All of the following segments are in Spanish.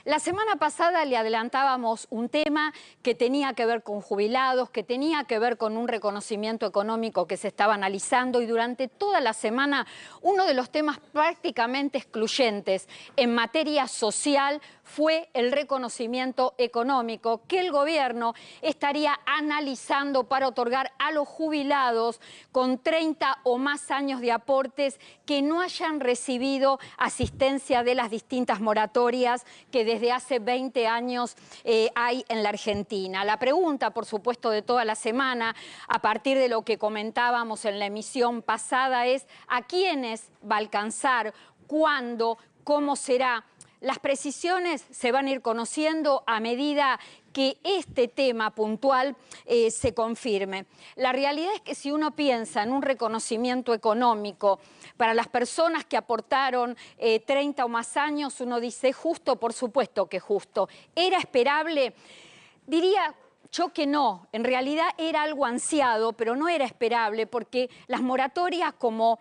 La semana pasada le adelantábamos un tema que tenía que ver con jubilados, que tenía que ver con un reconocimiento económico que se estaba analizando, y durante toda la semana uno de los temas prácticamente excluyentes en materia social fue el reconocimiento económico que el gobierno estaría analizando para otorgar a los jubilados con 30 o más años de aportes que no hayan recibido asistencia de las distintas moratorias que desde hace 20 años hay en la Argentina. La pregunta, por supuesto, de toda la semana, a partir de lo que comentábamos en la emisión pasada, es ¿a quiénes va a alcanzar? ¿Cuándo? ¿Cómo será? Las precisiones se van a ir conociendo a medida que este tema puntual se confirme. La realidad es que si uno piensa en un reconocimiento económico para las personas que aportaron 30 o más años, uno dice justo, por supuesto que justo. ¿Era esperable? Diría yo que no, en realidad era algo ansiado, pero no era esperable porque las moratorias, como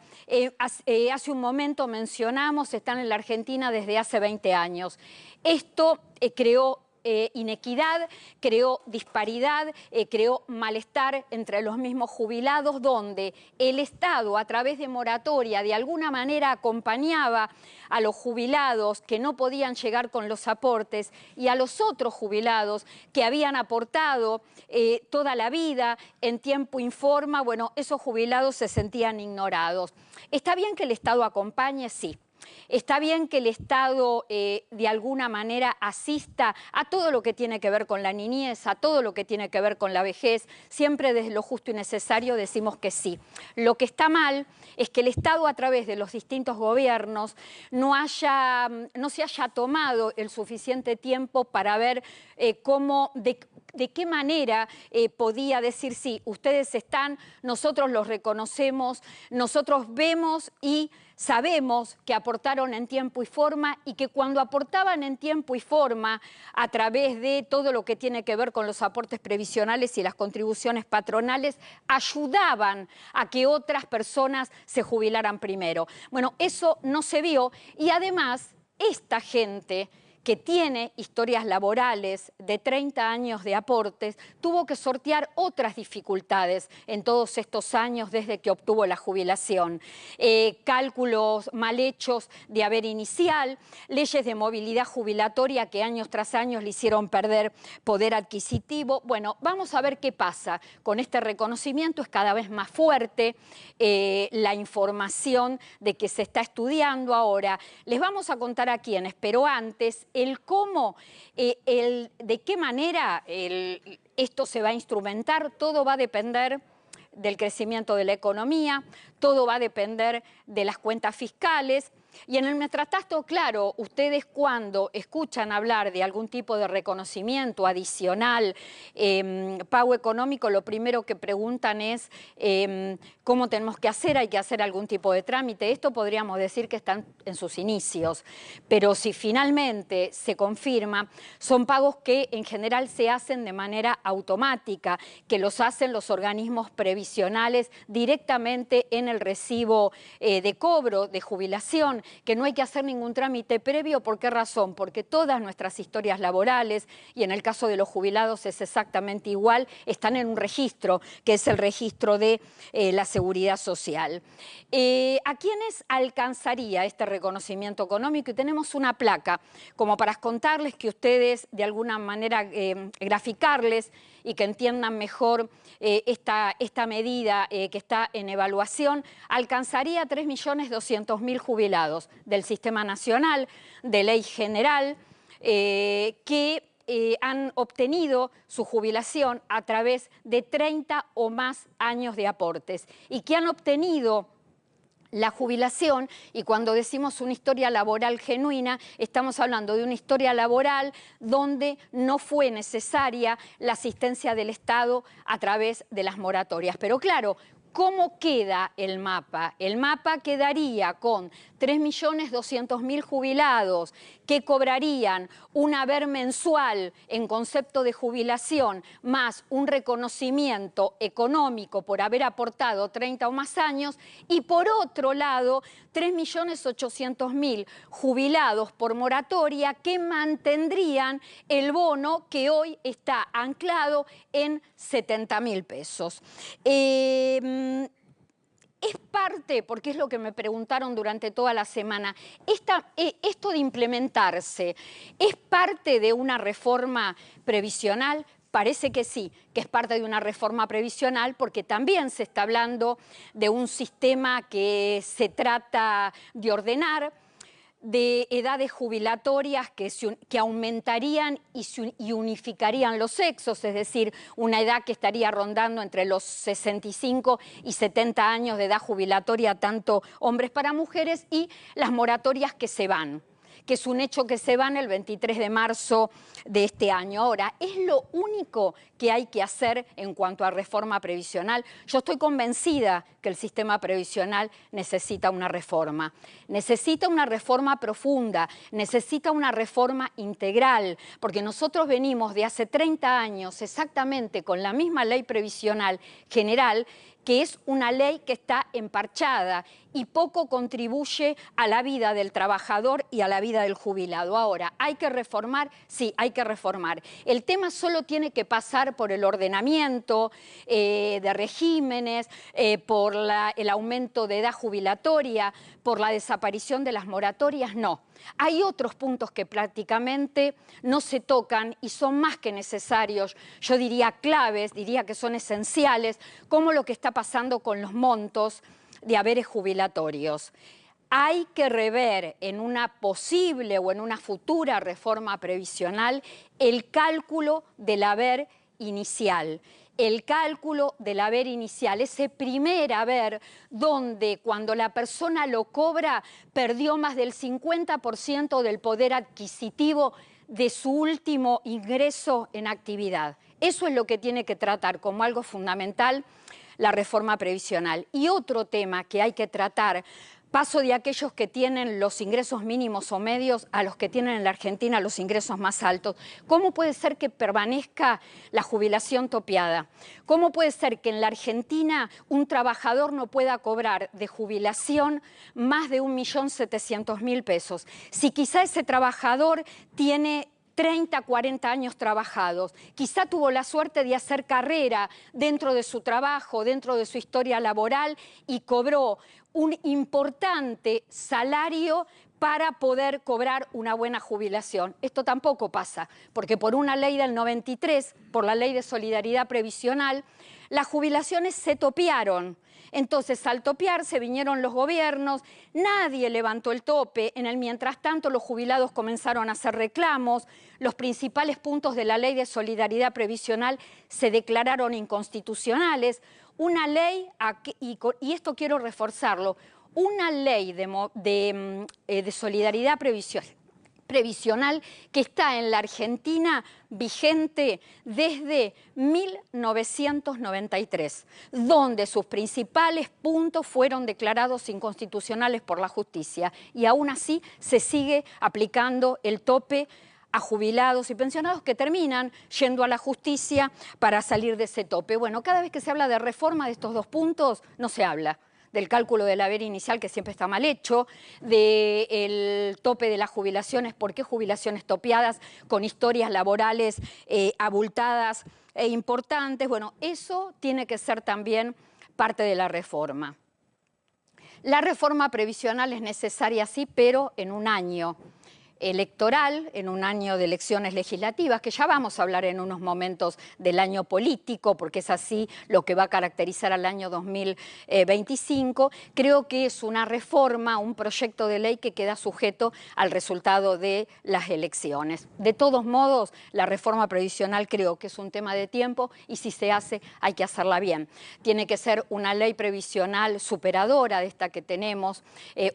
hace un momento mencionamos, están en la Argentina desde hace 20 años. Esto creó inequidad, creó disparidad, creó malestar entre los mismos jubilados, donde el Estado, a través de moratoria, de alguna manera acompañaba a los jubilados que no podían llegar con los aportes y a los otros jubilados que habían aportado toda la vida en tiempo y forma. Bueno, esos jubilados se sentían ignorados. ¿Está bien que el Estado acompañe? Sí. Está bien que el Estado de alguna manera asista a todo lo que tiene que ver con la niñez, a todo lo que tiene que ver con la vejez. Siempre desde lo justo y necesario decimos que sí. Lo que está mal es que el Estado, a través de los distintos gobiernos, no se haya tomado el suficiente tiempo para ver de qué manera podía decir sí, ustedes están, nosotros los reconocemos, nosotros vemos y sabemos que aportaron en tiempo y forma, y que cuando aportaban en tiempo y forma a través de todo lo que tiene que ver con los aportes previsionales y las contribuciones patronales, ayudaban a que otras personas se jubilaran primero. Bueno, eso no se vio, y además esta gente que tiene historias laborales de 30 años de aportes, tuvo que sortear otras dificultades en todos estos años desde que obtuvo la jubilación. Cálculos mal hechos de haber inicial, leyes de movilidad jubilatoria que años tras años le hicieron perder poder adquisitivo. Bueno, vamos a ver qué pasa con este reconocimiento. Es cada vez más fuerte la información de que se está estudiando ahora. Les vamos a contar a quiénes, pero antes el cómo, de qué manera esto se va a instrumentar. Todo va a depender del crecimiento de la economía, todo va a depender de las cuentas fiscales. Y en el mientras tanto, claro, ustedes cuando escuchan hablar de algún tipo de reconocimiento adicional, pago económico, lo primero que preguntan es cómo tenemos que hacer, hay que hacer algún tipo de trámite. Esto podríamos decir que están en sus inicios, pero si finalmente se confirma, son pagos que en general se hacen de manera automática, que los hacen los organismos previsionales directamente en el recibo de cobro de jubilación, que no hay que hacer ningún trámite previo. ¿Por qué razón? Porque todas nuestras historias laborales, y en el caso de los jubilados es exactamente igual, están en un registro, que es el registro de la Seguridad Social. ¿A quiénes alcanzaría este reconocimiento económico? Y tenemos una placa como para contarles, que ustedes de alguna manera graficarles y que entiendan mejor esta medida que está en evaluación. Alcanzaría a 3.200.000 jubilados del Sistema Nacional de Ley General que han obtenido su jubilación a través de 30 o más años de aportes, y que han obtenido la jubilación. Y cuando decimos una historia laboral genuina, estamos hablando de una historia laboral donde no fue necesaria la asistencia del Estado a través de las moratorias. Pero claro, ¿Cómo queda el mapa? El mapa quedaría con 3.200.000 jubilados que cobrarían un haber mensual en concepto de jubilación más un reconocimiento económico por haber aportado 30 o más años, y por otro lado 3.800.000 jubilados por moratoria que mantendrían el bono que hoy está anclado en 70.000 pesos. Es parte, porque es lo que me preguntaron durante toda la semana, esto de implementarse, ¿es parte de una reforma previsional? Parece que sí, que es parte de una reforma previsional, porque también se está hablando de un sistema que se trata de ordenar, de edades jubilatorias que aumentarían y unificarían los sexos, es decir, una edad que estaría rondando entre los 65 y 70 años de edad jubilatoria, tanto hombres para mujeres, y las moratorias que se van, que es un hecho que se van el 23 de marzo de este año. Ahora, ¿es lo único que hay que hacer en cuanto a reforma previsional? Yo estoy convencida que el sistema previsional necesita una reforma profunda, necesita una reforma integral, porque nosotros venimos de hace 30 años exactamente con la misma ley previsional general, que es una ley que está emparchada y poco contribuye a la vida del trabajador y a la vida del jubilado. Ahora, ¿hay que reformar? Sí, hay que reformar. El tema solo tiene que pasar por el ordenamiento de regímenes, por el aumento de edad jubilatoria, por la desaparición de las moratorias, no. Hay otros puntos que prácticamente no se tocan y son más que necesarios, yo diría claves, diría que son esenciales, como lo que está pasando con los montos de haberes jubilatorios. Hay que rever en una posible o en una futura reforma previsional el cálculo del haber inicial. El cálculo del haber inicial, ese primer haber donde cuando la persona lo cobra perdió más del 50% del poder adquisitivo de su último ingreso en actividad. Eso es lo que tiene que tratar como algo fundamental la reforma previsional. Y otro tema que hay que tratar, paso de aquellos que tienen los ingresos mínimos o medios a los que tienen en la Argentina los ingresos más altos. ¿Cómo puede ser que permanezca la jubilación topeada? ¿Cómo puede ser que en la Argentina un trabajador no pueda cobrar de jubilación más de 1.700.000 pesos? Si quizá ese trabajador tiene 30, 40 años trabajados, quizá tuvo la suerte de hacer carrera dentro de su trabajo, dentro de su historia laboral y cobró un importante salario para poder cobrar una buena jubilación. Esto tampoco pasa, porque por una ley del 93, por la Ley de Solidaridad Previsional, las jubilaciones se topearon. Entonces, al topearse vinieron los gobiernos, nadie levantó el tope, en el mientras tanto los jubilados comenzaron a hacer reclamos, los principales puntos de la Ley de Solidaridad Previsional se declararon inconstitucionales, una ley, y esto quiero reforzarlo, una ley de solidaridad previsional que está en la Argentina vigente desde 1993, donde sus principales puntos fueron declarados inconstitucionales por la justicia y aún así se sigue aplicando el tope a jubilados y pensionados que terminan yendo a la justicia para salir de ese tope. Bueno, cada vez que se habla de reforma de estos dos puntos, no se habla del cálculo del haber inicial, que siempre está mal hecho, del tope de las jubilaciones, ¿por qué jubilaciones topeadas con historias laborales abultadas e importantes? Bueno, eso tiene que ser también parte de la reforma. La reforma previsional es necesaria, sí, pero en un año electoral, en un año de elecciones legislativas, que ya vamos a hablar en unos momentos del año político, porque es así lo que va a caracterizar al año 2025, creo que es una reforma, un proyecto de ley que queda sujeto al resultado de las elecciones. De todos modos, la reforma previsional creo que es un tema de tiempo y si se hace hay que hacerla bien. Tiene que ser una ley previsional superadora de esta que tenemos,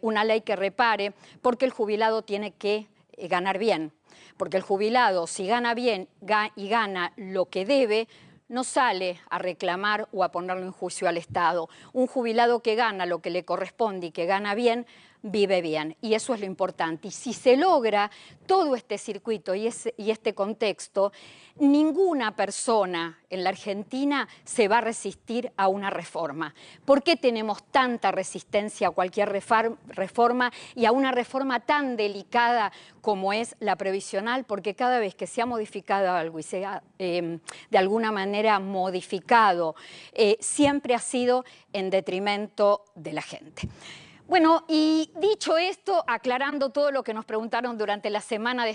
una ley que repare, porque el jubilado tiene que ganar bien, porque el jubilado si gana bien y gana lo que debe, no sale a reclamar o a ponerlo en juicio al Estado. Un jubilado que gana lo que le corresponde y que gana bien, vive bien. Y eso es lo importante. Y si se logra todo este circuito y este contexto, ninguna persona en la Argentina se va a resistir a una reforma. ¿Por qué tenemos tanta resistencia a cualquier reforma y a una reforma tan delicada como es la previsional? Porque cada vez que se ha modificado algo y se ha de alguna manera modificado, siempre ha sido en detrimento de la gente. Bueno, y dicho esto, aclarando todo lo que nos preguntaron durante la semana de